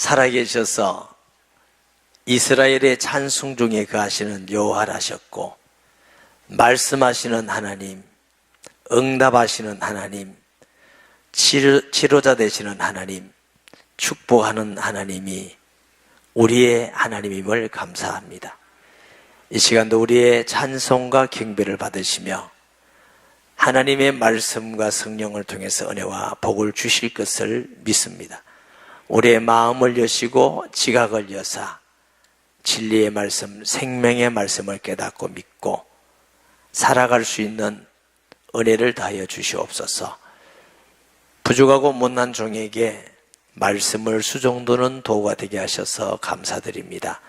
살아계셔서 이스라엘의 찬송 중에 거하시는 여호와라셨고, 말씀하시는 하나님, 응답하시는 하나님, 치료자 되시는 하나님, 축복하는 하나님이 우리의 하나님임을 감사합니다. 이 시간도 우리의 찬송과 경배를 받으시며 하나님의 말씀과 성령을 통해서 은혜와 복을 주실 것을 믿습니다. 우리의 마음을 여시고 지각을 여사 진리의 말씀, 생명의 말씀을 깨닫고 믿고 살아갈 수 있는 은혜를 다하여 주시옵소서. 부족하고 못난 종에게 말씀을 수종드는 도구가 되게 하셔서 감사드립니다.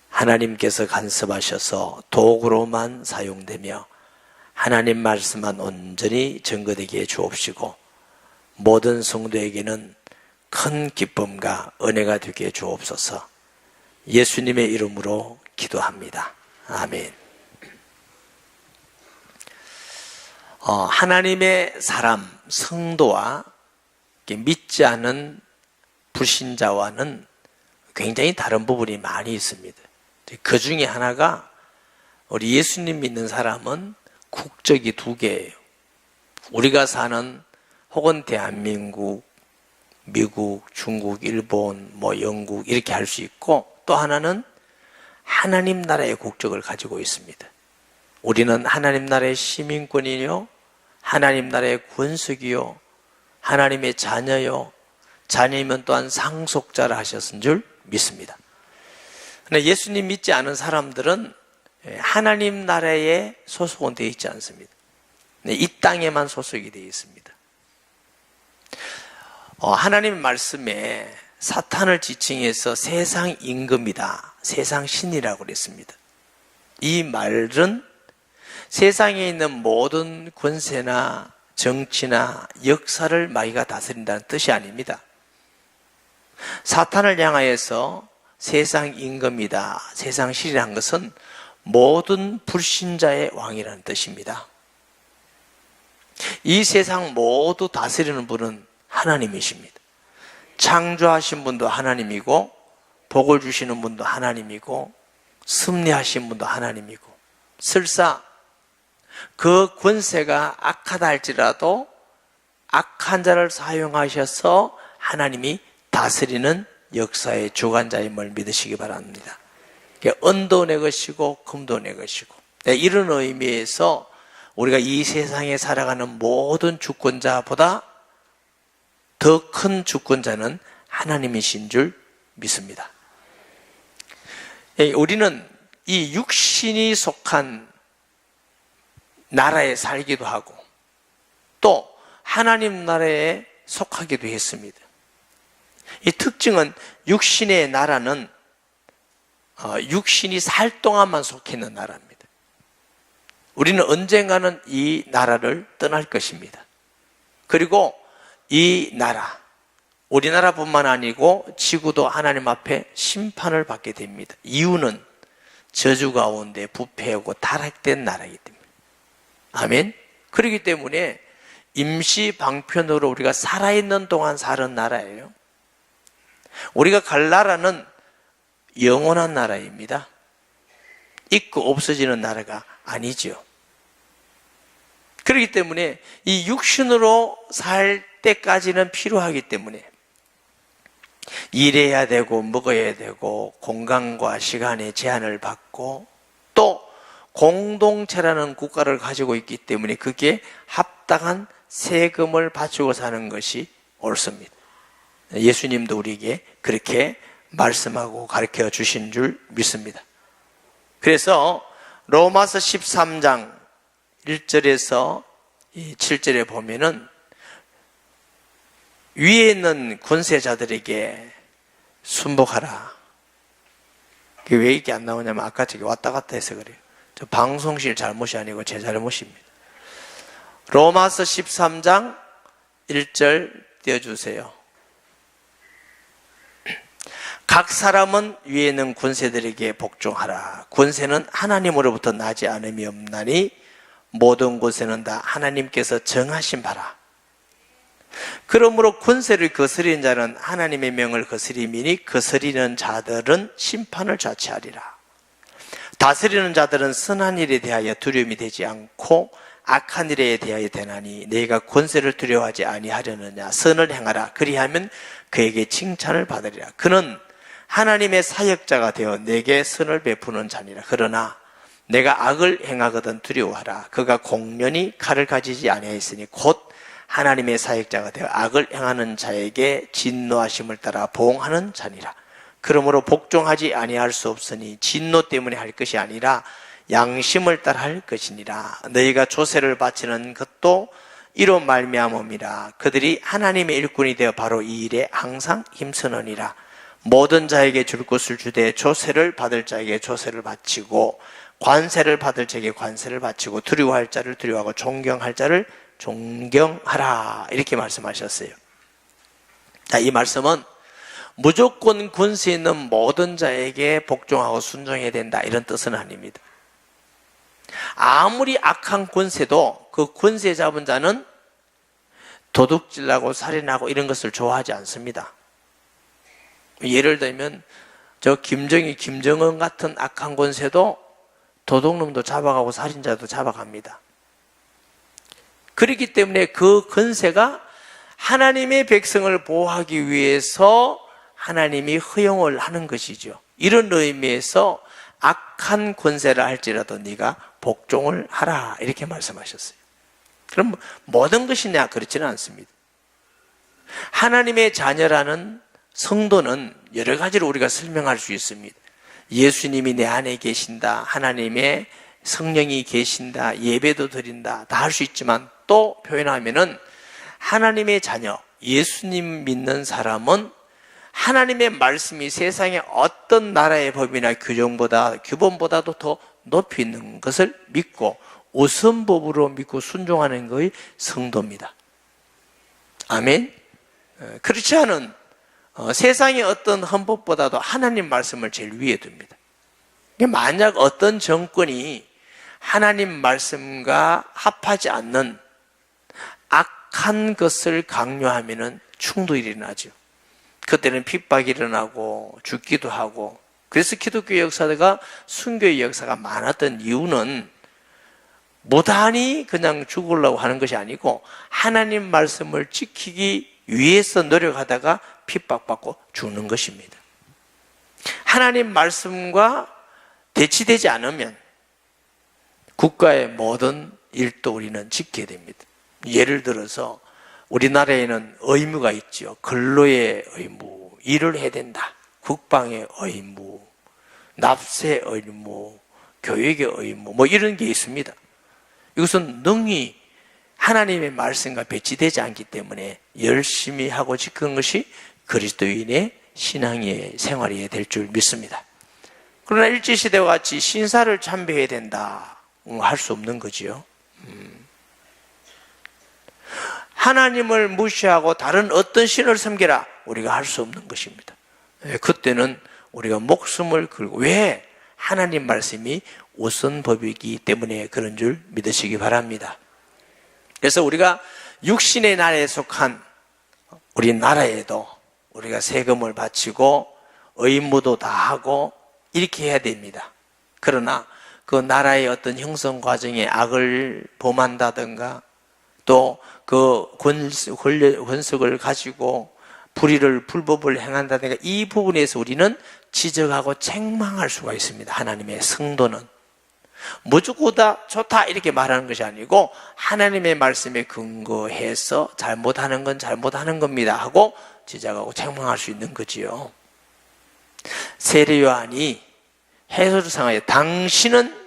하나님께서 간섭하셔서 도구로만 사용되며 하나님 말씀만 온전히 증거되게 해 주옵시고, 모든 성도에게는 큰 기쁨과 은혜가 되게 해 주옵소서. 예수님의 이름으로 기도합니다. 아멘. 하나님의 사람, 성도와 믿지 않은 불신자와는 굉장히 다른 부분이 많이 있습니다. 그 중에 하나가, 우리 예수님 믿는 사람은 국적이 두 개예요. 우리가 사는 혹은 대한민국, 미국, 중국, 일본, 영국 이렇게 할 수 있고, 또 하나는 하나님 나라의 국적을 가지고 있습니다. 우리는 하나님 나라의 시민권이요, 하나님 나라의 권속이요, 하나님의 자녀요, 자녀이면 또한 상속자라 하셨은 줄 믿습니다. 그러나 예수님 믿지 않은 사람들은 하나님 나라에 소속은 되어 있지 않습니다. 이 땅에만 소속이 되어 있습니다. 하나님 말씀에 사탄을 지칭해서 세상 임금이다, 세상 신이라고 그랬습니다. 이 말은 세상에 있는 모든 권세나 정치나 역사를 마귀가 다스린다는 뜻이 아닙니다. 사탄을 향하여서 세상 임금이다, 세상 신이라는 것은 모든 불신자의 왕이라는 뜻입니다. 이 세상 모두 다스리는 분은 하나님이십니다. 창조하신 분도 하나님이고, 복을 주시는 분도 하나님이고, 섭리하신 분도 하나님이고, 설사 그 권세가 악하다 할지라도 악한 자를 사용하셔서 하나님이 다스리는 역사의 주관자임을 믿으시기 바랍니다. 은도 내 것이고 금도 내 것이고, 이런 의미에서 우리가 이 세상에 살아가는 모든 주권자보다 더 큰 주권자는 하나님이신 줄 믿습니다. 우리는 이 육신이 속한 나라에 살기도 하고 또 하나님 나라에 속하기도 했습니다. 이 특징은 육신의 나라는 육신이 살 동안만 속해 있는 나라입니다. 우리는 언젠가는 이 나라를 떠날 것입니다. 그리고 이 나라, 우리나라뿐만 아니고 지구도 하나님 앞에 심판을 받게 됩니다. 이유는 저주 가운데 부패하고 타락된 나라이기 때문에. 아멘. 그렇기 때문에 임시 방편으로 우리가 살아있는 동안 사는 나라예요. 우리가 갈 나라는 영원한 나라입니다. 있고 없어지는 나라가 아니죠. 그렇기 때문에 이 육신으로 살 때까지는 필요하기 때문에 일해야 되고 먹어야 되고 공간과 시간의 제한을 받고 또 공동체라는 국가를 가지고 있기 때문에 그게 합당한 세금을 바치고 사는 것이 옳습니다. 예수님도 우리에게 그렇게 말씀하고 가르쳐 주신 줄 믿습니다. 그래서 로마서 13장 1절에서 7절에 보면은 위에 있는 권세자들에게 순복하라. 그게 왜 이렇게 안 나오냐면 아까 저기 왔다 갔다 해서 그래요. 저 방송실 잘못이 아니고 제 잘못입니다. 로마서 13장 1절 띄워주세요. 각 사람은 위에 있는 권세들에게 복종하라. 권세는 하나님으로부터 나지 않음이 없나니 모든 권세는 다 하나님께서 정하신 바라. 그러므로 권세를 거스리는 자는 하나님의 명을 거스림이니 거스리는 자들은 심판을 자취하리라. 다스리는 자들은 선한 일에 대하여 두려움이 되지 않고 악한 일에 대하여 되나니 너희가 권세를 두려워하지 아니하려느냐. 선을 행하라. 그리하면 그에게 칭찬을 받으리라. 그는 하나님의 사역자가 되어 내게 선을 베푸는 자니라. 그러나 내가 악을 행하거든 두려워하라. 그가 공면히 칼을 가지지 아니하였으니 곧 하나님의 사역자가 되어 악을 행하는 자에게 진노하심을 따라 보응하는 자니라. 그러므로 복종하지 아니할 수 없으니 진노 때문에 할 것이 아니라 양심을 따라 할 것이니라. 너희가 조세를 바치는 것도 이로 말미암음이라. 그들이 하나님의 일꾼이 되어 바로 이 일에 항상 힘쓰느니라. 모든 자에게 줄 것을 주되 조세를 받을 자에게 조세를 바치고 관세를 받을 자에게 관세를 바치고 두려워할 자를 두려워하고 존경할 자를 존경하라. 이렇게 말씀하셨어요. 자, 이 말씀은 무조건 권세 있는 모든 자에게 복종하고 순종해야 된다, 이런 뜻은 아닙니다. 아무리 악한 권세도 그 권세 잡은 자는 도둑질하고 살인하고 이런 것을 좋아하지 않습니다. 예를 들면 저 김정희, 김정은 같은 악한 권세도 도둑놈도 잡아가고 살인자도 잡아갑니다. 그렇기 때문에 그 권세가 하나님의 백성을 보호하기 위해서 하나님이 허용을 하는 것이죠. 이런 의미에서 악한 권세를 할지라도 네가 복종을 하라, 이렇게 말씀하셨어요. 그럼 모든 것이냐? 그렇지는 않습니다. 하나님의 자녀라는 성도는 여러 가지로 우리가 설명할 수 있습니다. 예수님이 내 안에 계신다, 하나님의 성령이 계신다, 예배도 드린다, 다 할 수 있지만 또 표현하면은 하나님의 자녀, 예수님 믿는 사람은 하나님의 말씀이 세상의 어떤 나라의 법이나 규범보다도 더 높이 있는 것을 믿고 우선법으로 믿고 순종하는 것이 성도입니다. 아멘. 그렇지 않은 세상의 어떤 헌법보다도 하나님 말씀을 제일 위에 둡니다. 만약 어떤 정권이 하나님 말씀과 합하지 않는 악한 것을 강요하면 충돌이 일어나죠. 그때는 핍박이 일어나고 죽기도 하고, 그래서 기독교 역사가 순교의 역사가 많았던 이유는 무단히 그냥 죽으려고 하는 것이 아니고 하나님 말씀을 지키기 위해서 노력하다가 핍박받고 죽는 것입니다. 하나님 말씀과 대치되지 않으면 국가의 모든 일도 우리는 지켜야 됩니다. 예를 들어서 우리나라에는 의무가 있죠. 근로의 의무, 일을 해야 된다. 국방의 의무, 납세 의무, 교육의 의무, 뭐 이런 게 있습니다. 이것은 능히 하나님의 말씀과 배치되지 않기 때문에 열심히 하고 지키는 것이 그리스도인의 신앙의 생활이 될 줄 믿습니다. 그러나 일제시대와 같이 신사를 참배해야 된다, 할 수 없는 거지요. 하나님을 무시하고 다른 어떤 신을 섬기라, 우리가 할 수 없는 것입니다. 그때는 우리가 목숨을 걸고, 왜? 하나님 말씀이 우선법이기 때문에 그런 줄 믿으시기 바랍니다. 그래서 우리가 육신의 나라에 속한 우리나라에도 우리가 세금을 바치고 의무도 다 하고 이렇게 해야 됩니다. 그러나 그 나라의 어떤 형성 과정에 악을 범한다든가 또 그 권석을 가지고 불법을 행한다든가 이 부분에서 우리는 지적하고 책망할 수가 있습니다. 하나님의 성도는 무조건 다 좋다 이렇게 말하는 것이 아니고 하나님의 말씀에 근거해서 잘못하는 건 잘못하는 겁니다 하고 지적하고 책망할 수 있는 거지요. 세례 요한이 헤로를 상하여 당신은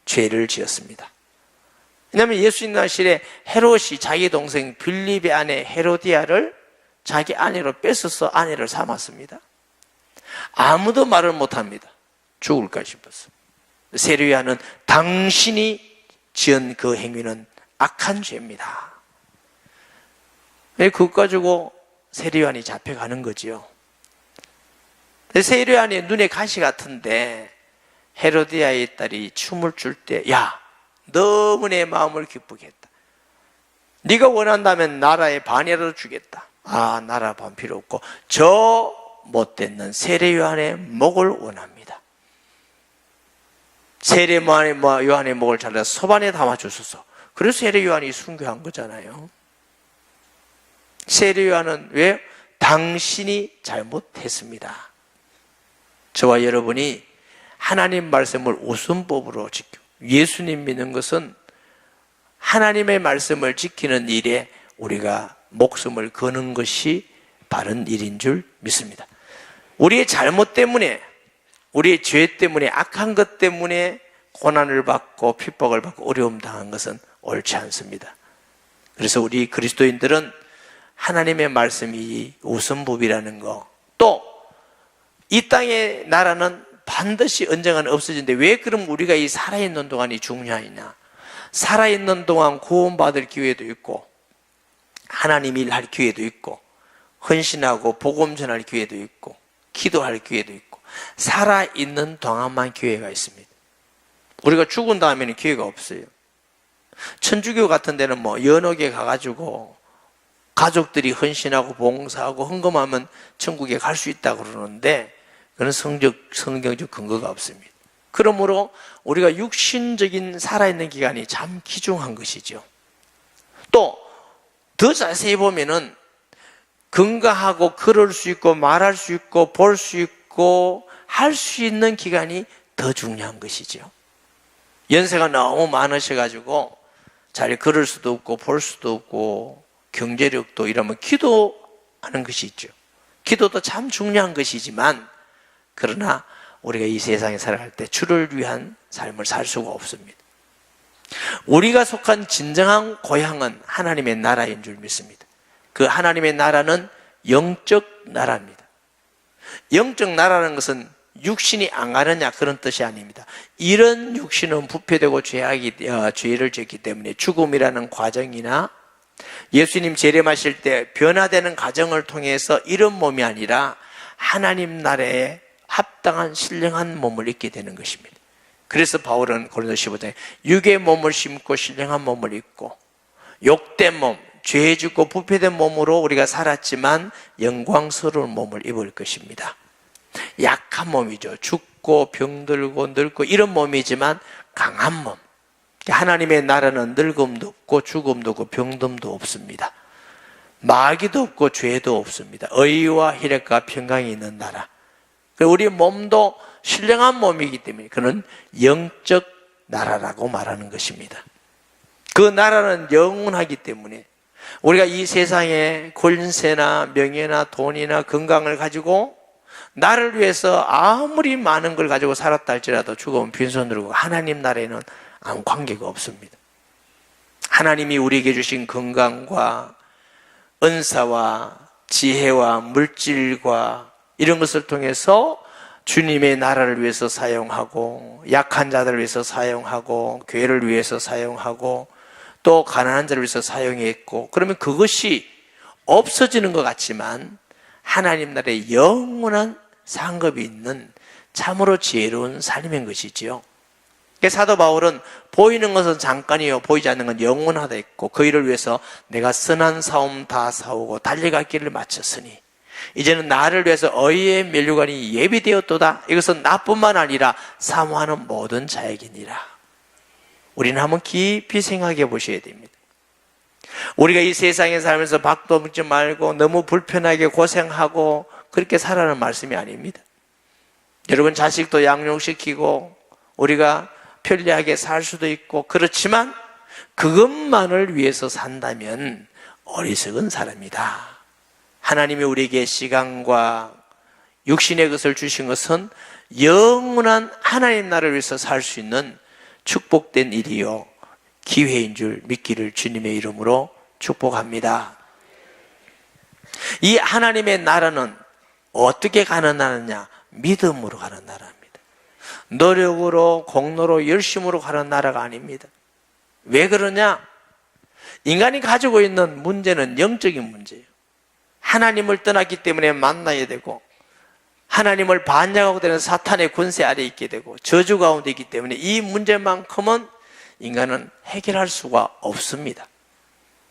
죄를 지었습니다. 왜냐하면 예수님 나시에 헤롯이 자기 동생 빌립의 아내 헤로디아를 자기 아내로 뺏어서 아내를 삼았습니다. 아무도 말을 못합니다. 죽을까 싶어서. 세례 요한은 당신이 지은 그 행위는 악한 죄입니다. 그것 가지고 세례 요한이 잡혀가는 거지요. 세례 요한의 눈에 가시 같은데 헤로디아의 딸이 춤을 출 때, 야, 너무 내 마음을 기쁘게 했다. 네가 원한다면 나라의 반이라도 주겠다. 아, 나라 반 필요 없고 저 못되는 세례 요한의 목을 원합니다. 세례 요한의 목을 잘라서 소반에 담아 주소서. 그래서 세례 요한이 순교한 거잖아요. 세례 요한은 왜? 당신이 잘못했습니다. 저와 여러분이 하나님 말씀을 우선법으로 지켜, 예수님 믿는 것은 하나님의 말씀을 지키는 일에 우리가 목숨을 거는 것이 바른 일인 줄 믿습니다. 우리의 잘못 때문에, 우리의 죄 때문에, 악한 것 때문에 고난을 받고 핍박을 받고 어려움 당한 것은 옳지 않습니다. 그래서 우리 그리스도인들은 하나님의 말씀이 우선법이라는 거, 또 이 땅의 나라는 반드시 언젠가는 없어지는데 왜 그럼 우리가 이 살아있는 동안이 중요하냐? 살아있는 동안 구원받을 기회도 있고 하나님 일할 기회도 있고 헌신하고 복음 전할 기회도 있고 기도할 기회도 있고 살아있는 동안만 기회가 있습니다. 우리가 죽은 다음에는 기회가 없어요. 천주교 같은 데는 연옥에 가가지고 가족들이 헌신하고 봉사하고 헌금하면 천국에 갈 수 있다고 그러는데 그건 성경적 근거가 없습니다. 그러므로 우리가 육신적인 살아있는 기간이 참 귀중한 것이죠. 또 더 자세히 보면은 건강하고 걸을 수 있고 말할 수 있고 볼 수 있고 할 수 있는 기간이 더 중요한 것이죠. 연세가 너무 많으셔가지고 잘 걸을 수도 없고 볼 수도 없고 경제력도 이러면 기도하는 것이 있죠. 기도도 참 중요한 것이지만 그러나 우리가 이 세상에 살아갈 때 주를 위한 삶을 살 수가 없습니다. 우리가 속한 진정한 고향은 하나님의 나라인 줄 믿습니다. 그 하나님의 나라는 영적 나라입니다. 영적 나라는 것은 육신이 안 가느냐 그런 뜻이 아닙니다. 이런 육신은 부패되고 죄를 짓기 때문에 죽음이라는 과정이나 예수님 재림하실 때 변화되는 과정을 통해서 이런 몸이 아니라 하나님 나라에 합당한 신령한 몸을 입게 되는 것입니다. 그래서 바울은 고린도서 15장에 육의 몸을 심고 신령한 몸을 입고 욕된 몸, 죄 짓고 부패된 몸으로 우리가 살았지만 영광스러운 몸을 입을 것입니다. 약한 몸이죠. 죽고 병들고 늙고 이런 몸이지만 강한 몸. 하나님의 나라는 늙음도 없고 죽음도 없고 병듦도 없습니다. 마귀도 없고 죄도 없습니다. 의와 희락과 평강이 있는 나라. 우리 몸도 신령한 몸이기 때문에 그는 영적 나라라고 말하는 것입니다. 그 나라는 영원하기 때문에 우리가 이 세상에 권세나 명예나 돈이나 건강을 가지고 나를 위해서 아무리 많은 걸 가지고 살았다 할지라도 죽으면 빈손으로 하나님 나라에는 아무 관계가 없습니다. 하나님이 우리에게 주신 건강과 은사와 지혜와 물질과 이런 것을 통해서 주님의 나라를 위해서 사용하고 약한 자들을 위해서 사용하고 교회를 위해서 사용하고 또 가난한 자를 위해서 사용했고 그러면 그것이 없어지는 것 같지만 하나님 나라의 영원한 상급이 있는 참으로 지혜로운 삶인 것이지요. 사도 바울은 보이는 것은 잠깐이요 보이지 않는 건 영원하다 했고 그 일을 위해서 내가 선한 싸움 다 싸우고 달려갈 길을 마쳤으니 이제는 나를 위해서 의의 면류관이 예비되었도다. 이것은 나뿐만 아니라 사모하는 모든 자에게니라. 우리는 한번 깊이 생각해 보셔야 됩니다. 우리가 이 세상에 살면서 밥도 먹지 말고 너무 불편하게 고생하고 그렇게 살아라는 말씀이 아닙니다. 여러분 자식도 양육시키고 우리가 편리하게 살 수도 있고 그렇지만 그것만을 위해서 산다면 어리석은 사람이다. 하나님이 우리에게 시간과 육신의 것을 주신 것은 영원한 하나님 나라를 위해서 살 수 있는 축복된 일이요 기회인 줄 믿기를 주님의 이름으로 축복합니다. 이 하나님의 나라는 어떻게 가는 나라냐? 믿음으로 가는 나라입니다. 노력으로 공로로 열심으로 가는 나라가 아닙니다. 왜 그러냐? 인간이 가지고 있는 문제는 영적인 문제예요. 하나님을 떠났기 때문에 만나야 되고 하나님을 반역하고 되는 사탄의 권세 아래 있게 되고 저주 가운데 있기 때문에 이 문제만큼은 인간은 해결할 수가 없습니다.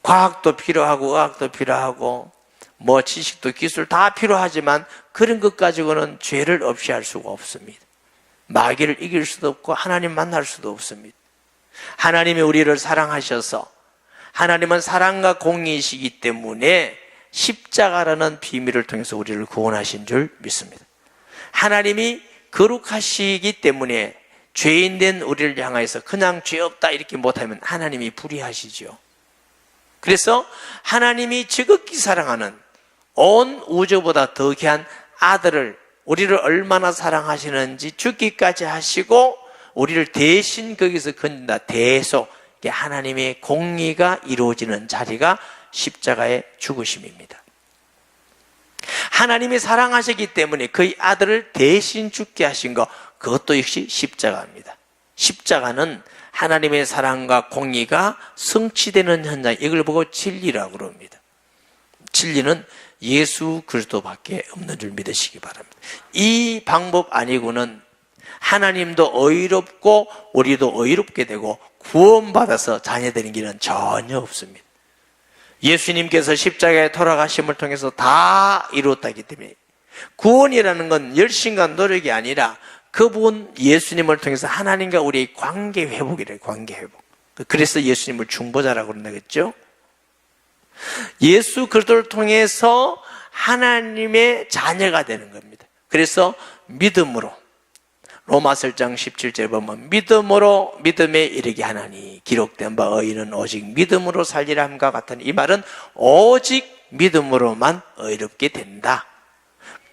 과학도 필요하고 의학도 필요하고 뭐 지식도 기술 다 필요하지만 그런 것 가지고는 죄를 없이 할 수가 없습니다. 마귀를 이길 수도 없고 하나님 만날 수도 없습니다. 하나님이 우리를 사랑하셔서 하나님은 사랑과 공의이시기 때문에 십자가라는 비밀을 통해서 우리를 구원하신 줄 믿습니다. 하나님이 거룩하시기 때문에 죄인된 우리를 향해서 그냥 죄 없다 이렇게 못하면 하나님이 불의하시죠. 그래서 하나님이 지극히 사랑하는 온 우주보다 더 귀한 아들을 우리를 얼마나 사랑하시는지 죽기까지 하시고 우리를 대신 거기서 건진다. 대속 하나님의 공의가 이루어지는 자리가 십자가의 죽으심입니다. 하나님이 사랑하셨기 때문에 그의 아들을 대신 죽게 하신 것, 그것도 역시 십자가입니다. 십자가는 하나님의 사랑과 공의가 성취되는 현장, 이걸 보고 진리라고 그럽니다. 진리는 예수 그리스도밖에 없는 줄 믿으시기 바랍니다. 이 방법 아니고는 하나님도 의롭고 우리도 의롭게 되고 구원받아서 자녀되는 길은 전혀 없습니다. 예수님께서 십자가에 돌아가심을 통해서 다 이루었다기 때문에 구원이라는 건 열심과 노력이 아니라 그분 예수님을 통해서 하나님과 우리의 관계 회복이래요. 관계 회복. 그래서 예수님을 중보자라고 그런다겠죠. 예수 그리스도를 통해서 하나님의 자녀가 되는 겁니다. 그래서 믿음으로 로마서 1장 17절 보면 믿음으로 믿음에 이르게 하나니 기록된 바 의인은 오직 믿음으로 살리라 함과 같은, 이 말은 오직 믿음으로만 의롭게 된다.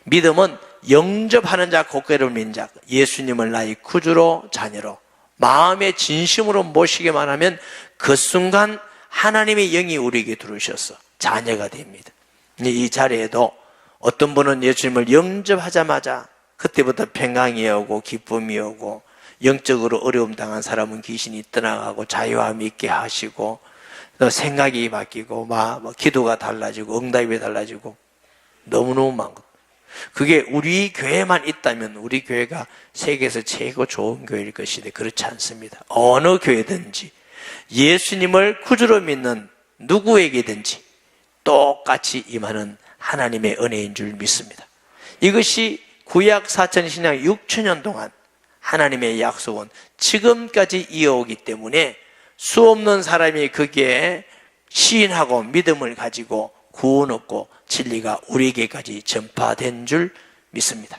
믿음은 영접하는 자, 고개를 민 자, 예수님을 나의 구주로 자녀로 마음의 진심으로 모시기만 하면 그 순간 하나님의 영이 우리에게 들어오셔서 자녀가 됩니다. 이 자리에도 어떤 분은 예수님을 영접하자마자 그때부터 평강이 오고 기쁨이 오고, 영적으로 어려움 당한 사람은 귀신이 떠나가고 자유함이 있게 하시고 생각이 바뀌고 기도가 달라지고 응답이 달라지고 너무너무 많고, 그게 우리 교회만 있다면 우리 교회가 세계에서 최고 좋은 교회일 것인데 그렇지 않습니다. 어느 교회든지 예수님을 구주로 믿는 누구에게든지 똑같이 임하는 하나님의 은혜인 줄 믿습니다. 이것이 구약 4000신약 6000년 동안 하나님의 약속은 지금까지 이어오기 때문에 수없는 사람이 거기에 시인하고 믿음을 가지고 구원 얻고 진리가 우리에게까지 전파된 줄 믿습니다.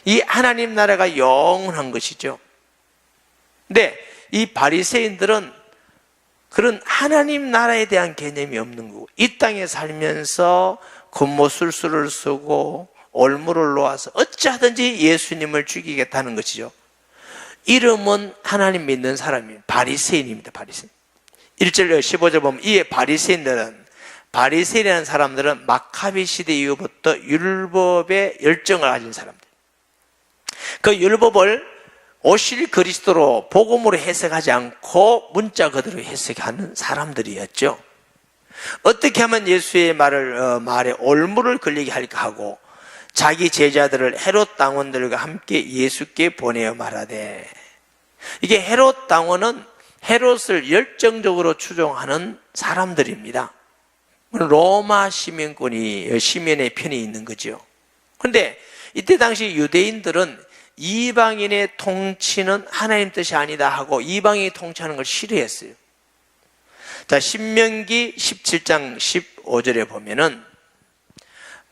이 하나님 나라가 영원한 것이죠. 근데 이 바리새인들은 그런 하나님 나라에 대한 개념이 없는 거고, 이 땅에 살면서 겉모술수를 쓰고 올무를 놓아서 어찌하든지 예수님을 죽이겠다는 것이죠. 이름은 하나님 믿는 사람이 바리새인입니다. 바리새인. 1절 15절 보면 이에 바리새인이라는 사람들은 마카비 시대 이후부터 율법의 열정을 가진 사람들, 그 율법을 오실 그리스도로 복음으로 해석하지 않고 문자 그대로 해석하는 사람들이었죠. 어떻게 하면 예수의 말에 올무를 걸리게 할까 하고 자기 제자들을 헤롯 당원들과 함께 예수께 보내어 말하되, 이게 헤롯 당원은 헤롯을 열정적으로 추종하는 사람들입니다. 로마 시민권이 시민의 편에 있는 거죠. 그런데 이때 당시 유대인들은 이방인의 통치는 하나님 뜻이 아니다 하고 이방인이 통치하는 걸 싫어했어요. 자, 신명기 17장 15절에 보면은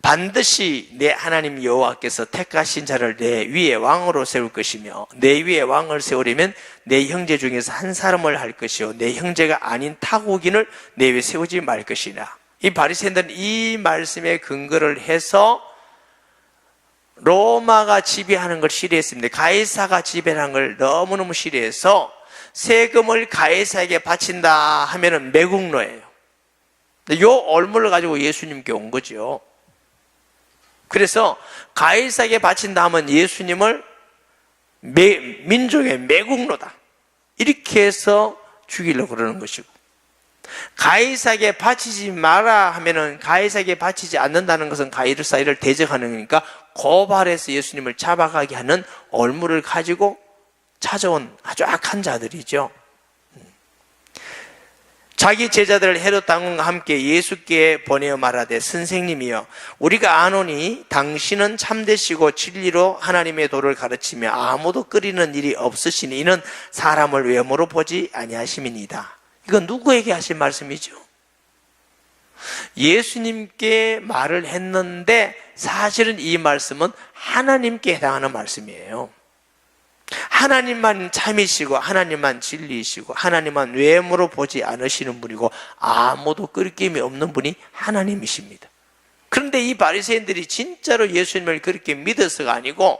반드시 내 하나님 여호와께서 택하신 자를 내 위에 왕으로 세울 것이며 내 위에 왕을 세우려면 내 형제 중에서 한 사람을 할 것이요 내 형제가 아닌 타국인을 내 위에 세우지 말 것이라. 이 바리새인들은 이 말씀에 근거를 해서 로마가 지배하는 걸 싫어했습니다. 가이사가 지배하는 걸 너무너무 싫어해서 세금을 가이사에게 바친다 하면은 매국노예요. 요 얼물을 가지고 예수님께 온 거죠. 그래서 가이사에게 바친다 하면 예수님을 민족의 매국노다 이렇게 해서 죽이려고 그러는 것이고, 가이사에게 바치지 마라 하면은 가이사에게 바치지 않는다는 것은 가이사를 대적하는 거니까 고발해서 예수님을 잡아가게 하는 얼물을 가지고 찾아온 아주 악한 자들이죠. 자기 제자들을 헤롯 당군과 함께 예수께 보내어 말하되 선생님이여 우리가 아노니 당신은 참되시고 진리로 하나님의 도를 가르치며 아무도 끓이는 일이 없으시니 이는 사람을 외모로 보지 아니하심이니이다. 이건 누구에게 하신 말씀이죠? 예수님께 말을 했는데 사실은 이 말씀은 하나님께 해당하는 말씀이에요. 하나님만 참이시고 하나님만 진리이시고 하나님만 외모로 보지 않으시는 분이고 아무도 끓김이 없는 분이 하나님이십니다. 그런데 이 바리새인들이 진짜로 예수님을 그렇게 믿어서가 아니고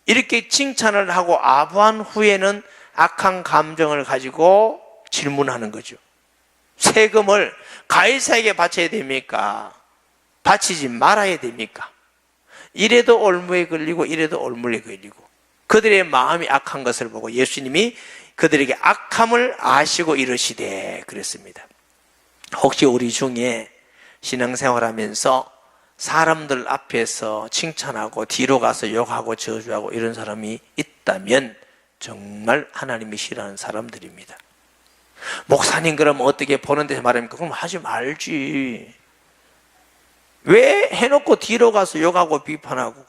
이렇게 칭찬을 하고 아부한 후에는 악한 감정을 가지고 질문하는 거죠. 세금을 가이사에게 바쳐야 됩니까? 바치지 말아야 됩니까? 이래도 올무에 걸리고 이래도 올무에 걸리고 그들의 마음이 악한 것을 보고 예수님이 그들에게 악함을 아시고 이르시되 그랬습니다. 혹시 우리 중에 신앙생활하면서 사람들 앞에서 칭찬하고 뒤로 가서 욕하고 저주하고 이런 사람이 있다면 정말 하나님이 싫어하는 사람들입니다. 목사님 그럼 어떻게 보는 데서 말합니까? 그럼 하지 말지. 왜 해놓고 뒤로 가서 욕하고 비판하고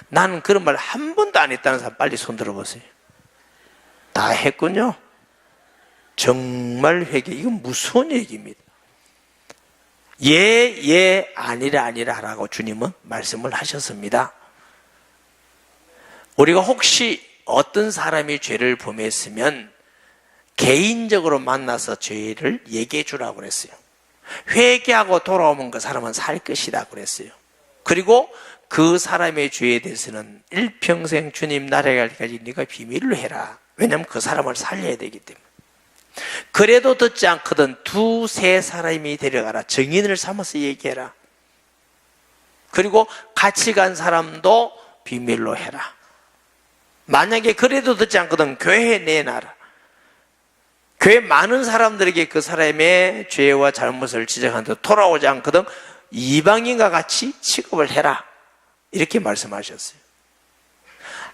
나는 그런 말 한 번도 안 했다는 사람 빨리 손 들어보세요. 다 했군요. 정말 회개. 이건 무서운 얘기입니다. 예, 아니라 하라고 주님은 말씀을 하셨습니다. 우리가 혹시 어떤 사람이 죄를 범했으면 개인적으로 만나서 죄를 얘기해 주라고 그랬어요. 회개하고 돌아오면 그 사람은 살 것이다 그랬어요. 그리고 그 사람의 죄에 대해서는 일평생 주님 나라에 갈 때까지 네가 비밀로 해라. 왜냐하면 그 사람을 살려야 되기 때문에. 그래도 듣지 않거든 두세 사람이 데려가라. 증인을 삼아서 얘기해라. 그리고 같이 간 사람도 비밀로 해라. 만약에 그래도 듣지 않거든 교회에 내놔라. 교회 많은 사람들에게 그 사람의 죄와 잘못을 지적하는데 돌아오지 않거든 이방인과 같이 취급을 해라. 이렇게 말씀하셨어요.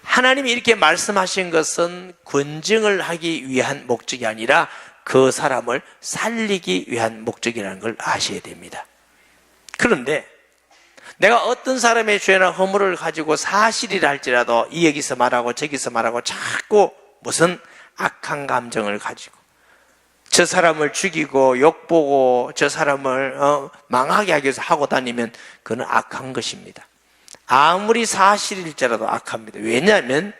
하나님이 이렇게 말씀하신 것은 권증을 하기 위한 목적이 아니라 그 사람을 살리기 위한 목적이라는 걸 아셔야 됩니다. 그런데 내가 어떤 사람의 죄나 허물을 가지고 사실이라 할지라도 이 여기서 말하고 저기서 말하고 자꾸 무슨 악한 감정을 가지고 저 사람을 죽이고 욕보고 저 사람을 망하게 하기 위해서 하고 다니면 그건 악한 것입니다. 아무리 사실일지라도 악합니다. 왜냐하면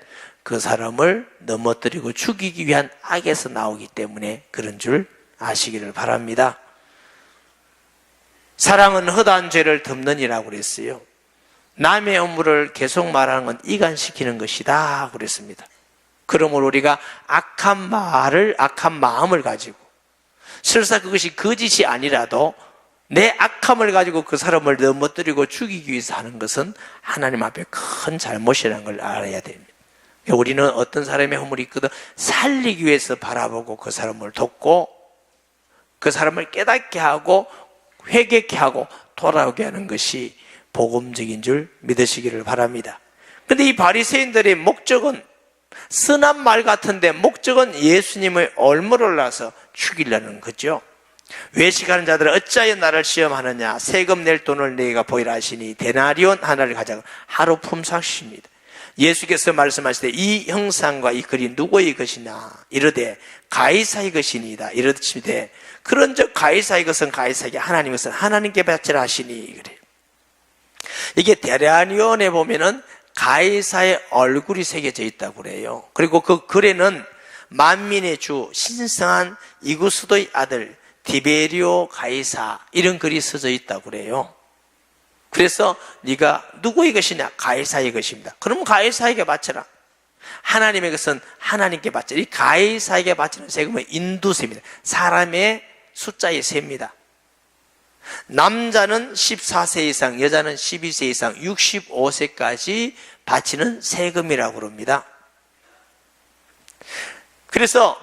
그 사람을 넘어뜨리고 죽이기 위한 악에서 나오기 때문에 그런 줄 아시기를 바랍니다. 사랑은 허다한 죄를 덮느니라고 그랬어요. 남의 업무를 계속 말하는 건 이간시키는 것이다 그랬습니다. 그러므로 우리가 악한 마음을 가지고 설사 그것이 거짓이 아니라도 내 악함을 가지고 그 사람을 넘어뜨리고 죽이기 위해서 하는 것은 하나님 앞에 큰 잘못이라는 걸 알아야 됩니다. 우리는 어떤 사람의 허물이 있거든 살리기 위해서 바라보고 그 사람을 돕고 그 사람을 깨닫게 하고 회개케 하고 돌아오게 하는 것이 복음적인 줄 믿으시기를 바랍니다. 그런데 이 바리새인들의 목적은 선한 말 같은데 목적은 예수님의 얼물을 놔서 죽이려는 거죠. 외식하는 자들은 어찌하여 나를 시험하느냐. 세금 낼 돈을 내가 보이라 하시니 데나리온 하나를 가져가 하루 품삯입니다. 예수께서 말씀하시되 이 형상과 이 글이 누구의 것이냐 이르되 가이사의 것이니이다 이르시되 그런즉 가이사의 것은 가이사에게 하나님의 것은 하나님께 바치라 하시니 그래요. 이게 데나리온에 보면은 가이사의 얼굴이 새겨져 있다고 그래요. 그리고 그 글에는 만민의 주 신성한 이구스도의 아들 디베리오 가이사 이런 글이 써져 있다고 그래요. 그래서 네가 누구의 것이냐? 가이사의 것입니다. 그러면 가이사에게 바쳐라. 하나님의 것은 하나님께 바쳐라. 이 가이사에게 바치는 세금은 인두세입니다. 사람의 숫자의 세입니다. 남자는 14세 이상, 여자는 12세 이상, 65세까지 바치는 세금이라고 그럽니다. 그래서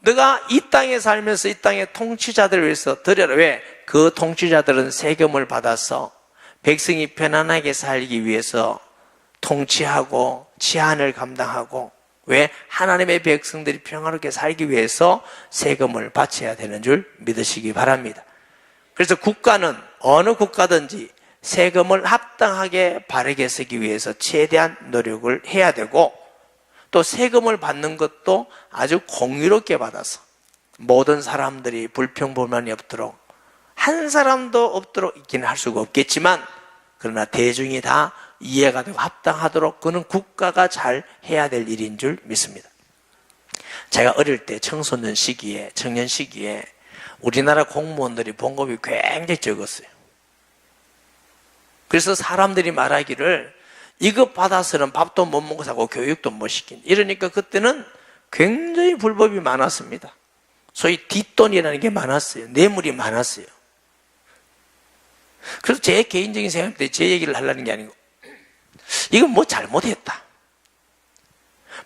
너가 이 땅에 살면서 이 땅의 통치자들을 위해서 드려라. 왜? 그 통치자들은 세금을 받아서 백성이 편안하게 살기 위해서 통치하고 치안을 감당하고 왜? 하나님의 백성들이 평화롭게 살기 위해서 세금을 바쳐야 되는 줄 믿으시기 바랍니다. 그래서 국가는 어느 국가든지 세금을 합당하게 바르게 쓰기 위해서 최대한 노력을 해야 되고, 또 세금을 받는 것도 아주 공의롭게 받아서 모든 사람들이 불평불만이 없도록, 한 사람도 없도록 있기는 할 수가 없겠지만, 그러나 대중이 다 이해가 되고 합당하도록 그는 국가가 잘 해야 될 일인 줄 믿습니다. 제가 어릴 때 청소년 시기에, 청년 시기에 우리나라 공무원들이 봉급이 굉장히 적었어요. 그래서 사람들이 말하기를 이거 받아서는 밥도 못 먹고 사고 교육도 못 시킨, 이러니까 그때는 굉장히 불법이 많았습니다. 소위 뒷돈이라는 게 많았어요. 뇌물이 많았어요. 그래서 제 개인적인 생각 때 제 얘기를 하려는 게 아니고, 이건 뭐 잘못했다.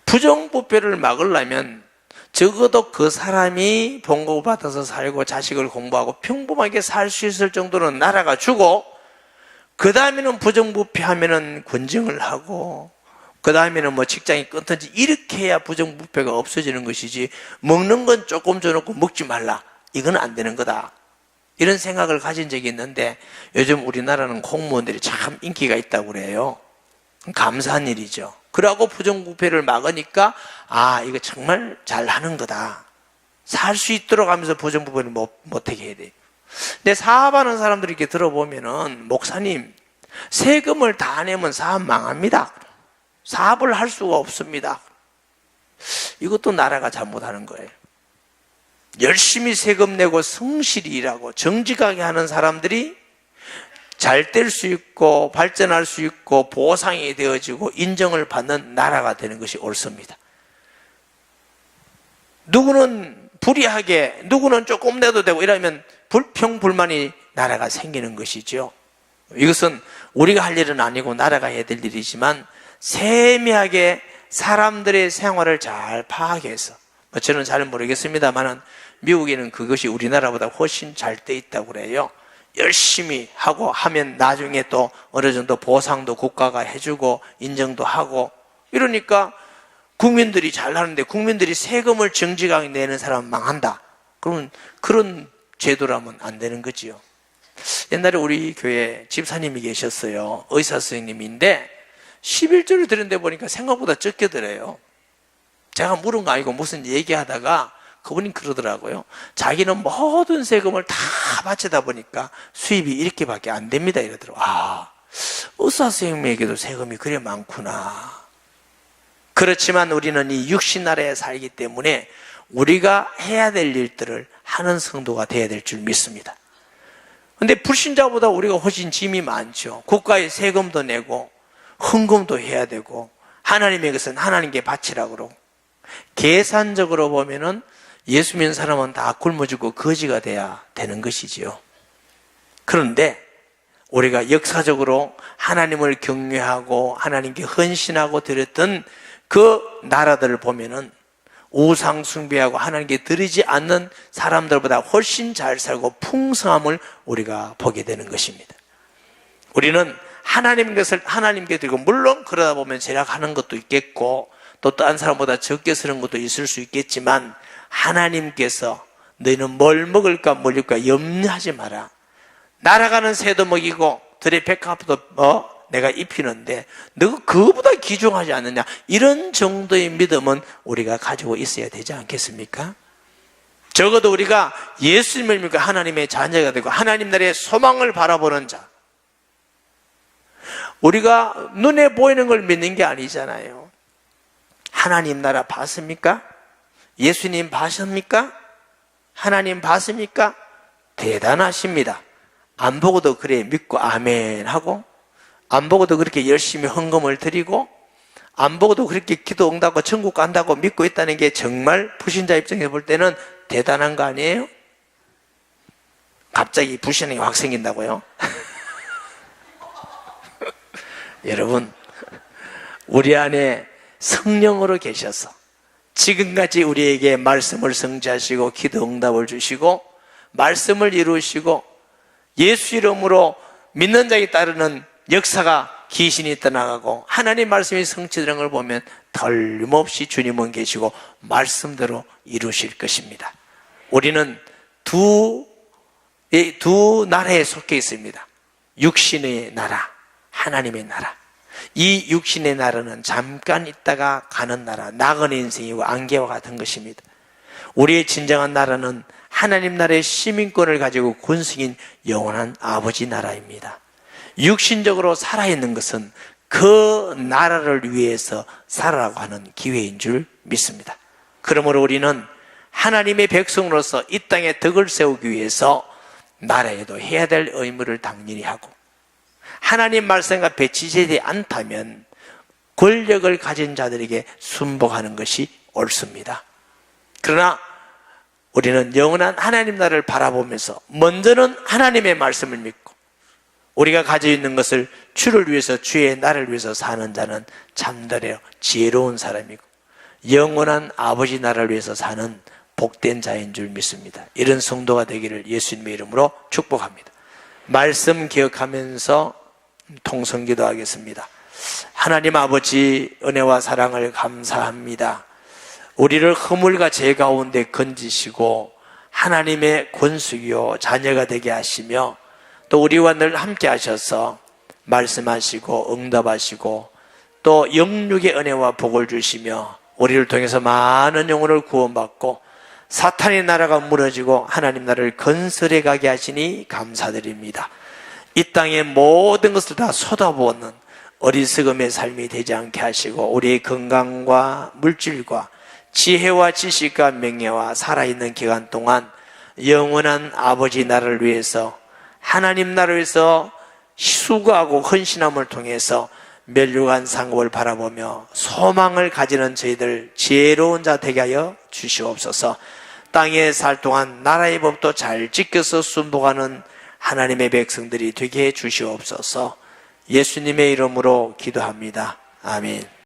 부정부패를 막으려면 적어도 그 사람이 봉급을 받아서 살고 자식을 공부하고 평범하게 살 수 있을 정도는 나라가 주고, 그 다음에는 부정부패하면은 권증을 하고, 그 다음에는 뭐 직장이 끊든지 이렇게 해야 부정부패가 없어지는 것이지, 먹는 건 조금 줘놓고 먹지 말라, 이건 안 되는 거다, 이런 생각을 가진 적이 있는데, 요즘 우리나라는 공무원들이 참 인기가 있다고 그래요. 감사한 일이죠. 그러고 부정부패를 막으니까 이거 정말 잘하는 거다, 살 수 있도록 하면서 부정부패를 못하게 해야 돼요. 근데 사업하는 사람들이 이렇게 들어보면은, 목사님 세금을 다 내면 사업 망합니다, 사업을 할 수가 없습니다. 이것도 나라가 잘못하는 거예요. 열심히 세금 내고 성실히 일하고 정직하게 하는 사람들이 잘 될 수 있고 발전할 수 있고 보상이 되어지고 인정을 받는 나라가 되는 것이 옳습니다. 누구는 불이하게, 누구는 조금 내도 되고 이러면 불평불만이 나라가 생기는 것이죠. 이것은 우리가 할 일은 아니고 나라가 해야 될 일이지만, 세밀하게 사람들의 생활을 잘 파악해서, 저는 잘 모르겠습니다만 미국에는 그것이 우리나라보다 훨씬 잘 돼 있다고 그래요. 열심히 하고 하면 나중에 또 어느 정도 보상도 국가가 해주고 인정도 하고, 이러니까 국민들이 잘 하는데, 국민들이 세금을 정직하게 내는 사람은 망한다, 그러면 그런 제도라면 안 되는 거지요. 옛날에 우리 교회 집사님이 계셨어요. 의사 선생님인데 11조를 드렸는데 보니까 생각보다 적게 들어요. 제가 물은 거 아니고 무슨 얘기하다가 그분이 그러더라고요. 자기는 모든 세금을 다 바치다 보니까 수입이 이렇게밖에 안 됩니다, 이러더라고요. 의사 선생님에게도 세금이 그래 많구나. 그렇지만 우리는 이 육신 나라에 살기 때문에 우리가 해야 될 일들을 하는 성도가 되어야 될 줄 믿습니다. 근데 불신자보다 우리가 훨씬 짐이 많죠. 국가에 세금도 내고 헌금도 해야 되고, 하나님의 것은 하나님께 바치라고 그러고, 계산적으로 보면은 예수 믿는 사람은 다 굶어 죽고 거지가 돼야 되는 것이지요. 그런데 우리가 역사적으로 하나님을 경외하고 하나님께 헌신하고 드렸던 그 나라들을 보면은 우상 숭배하고 하나님께 드리지 않는 사람들보다 훨씬 잘 살고 풍성함을 우리가 보게 되는 것입니다. 우리는 하나님 것을 하나님께 드리고, 물론 그러다 보면 제약하는 것도 있겠고 또 다른 사람보다 적게 쓰는 것도 있을 수 있겠지만, 하나님께서 너희는 뭘 먹을까 뭘까 염려하지 마라, 날아가는 새도 먹이고 들의 백합도 내가 입히는데 너가 그거보다 귀중하지 않느냐, 이런 정도의 믿음은 우리가 가지고 있어야 되지 않겠습니까? 적어도 우리가 예수님을 믿고 하나님의 자녀가 되고 하나님 나라의 소망을 바라보는 자, 우리가 눈에 보이는 걸 믿는 게 아니잖아요. 하나님 나라 봤습니까? 예수님 봤습니까? 하나님 봤습니까? 대단하십니다. 안 보고도 그래 믿고 아멘 하고, 안 보고도 그렇게 열심히 헌금을 드리고, 안 보고도 그렇게 기도 응답하고 천국 간다고 믿고 있다는 게 정말 불신자 입장에서 볼 때는 대단한 거 아니에요? 갑자기 불신앙이 확 생긴다고요? 여러분, 우리 안에 성령으로 계셔서 지금까지 우리에게 말씀을 성취하시고 기도 응답을 주시고 말씀을 이루시고 예수 이름으로 믿는 자에 따르는 역사가 귀신이 떠나가고 하나님 말씀이 성취되는 걸 보면 틀림없이 주님은 계시고 말씀대로 이루실 것입니다. 우리는 두 나라에 속해 있습니다. 육신의 나라, 하나님의 나라. 이 육신의 나라는 잠깐 있다가 가는 나라, 나그네 인생이고 안개와 같은 것입니다. 우리의 진정한 나라는 하나님 나라의 시민권을 가지고 군승인 영원한 아버지 나라입니다. 육신적으로 살아있는 것은 그 나라를 위해서 살아라고 하는 기회인 줄 믿습니다. 그러므로 우리는 하나님의 백성으로서 이 땅에 덕을 세우기 위해서 나라에도 해야 될 의무를 당연히 하고, 하나님 말씀과 배치되지 않다면 권력을 가진 자들에게 순복하는 것이 옳습니다. 그러나 우리는 영원한 하나님 나라를 바라보면서 먼저는 하나님의 말씀을 믿고, 우리가 가지고 있는 것을 주를 위해서, 주의 나라를 위해서 사는 자는 참되려 지혜로운 사람이고 영원한 아버지 나라를 위해서 사는 복된 자인 줄 믿습니다. 이런 성도가 되기를 예수님의 이름으로 축복합니다. 말씀 기억하면서 통성기도 하겠습니다. 하나님 아버지, 은혜와 사랑을 감사합니다. 우리를 허물과 죄 가운데 건지시고 하나님의 권속이요 자녀가 되게 하시며, 또 우리와 늘 함께 하셔서 말씀하시고 응답하시고 또 영육의 은혜와 복을 주시며 우리를 통해서 많은 영혼을 구원받고 사탄의 나라가 무너지고 하나님 나라를 건설해 가게 하시니 감사드립니다. 이 땅의 모든 것을 다 쏟아부었는 어리석음의 삶이 되지 않게 하시고 우리의 건강과 물질과 지혜와 지식과 명예와 살아있는 기간 동안 영원한 아버지 나라를 위해서, 하나님 나라를 위해서 수고하고 헌신함을 통해서 멸류관 상급을 바라보며 소망을 가지는 저희들 지혜로운 자 되게 하여 주시옵소서. 땅에 살 동안 나라의 법도 잘 지켜서 순복하는 하나님의 백성들이 되게 해 주시옵소서. 예수님의 이름으로 기도합니다. 아멘.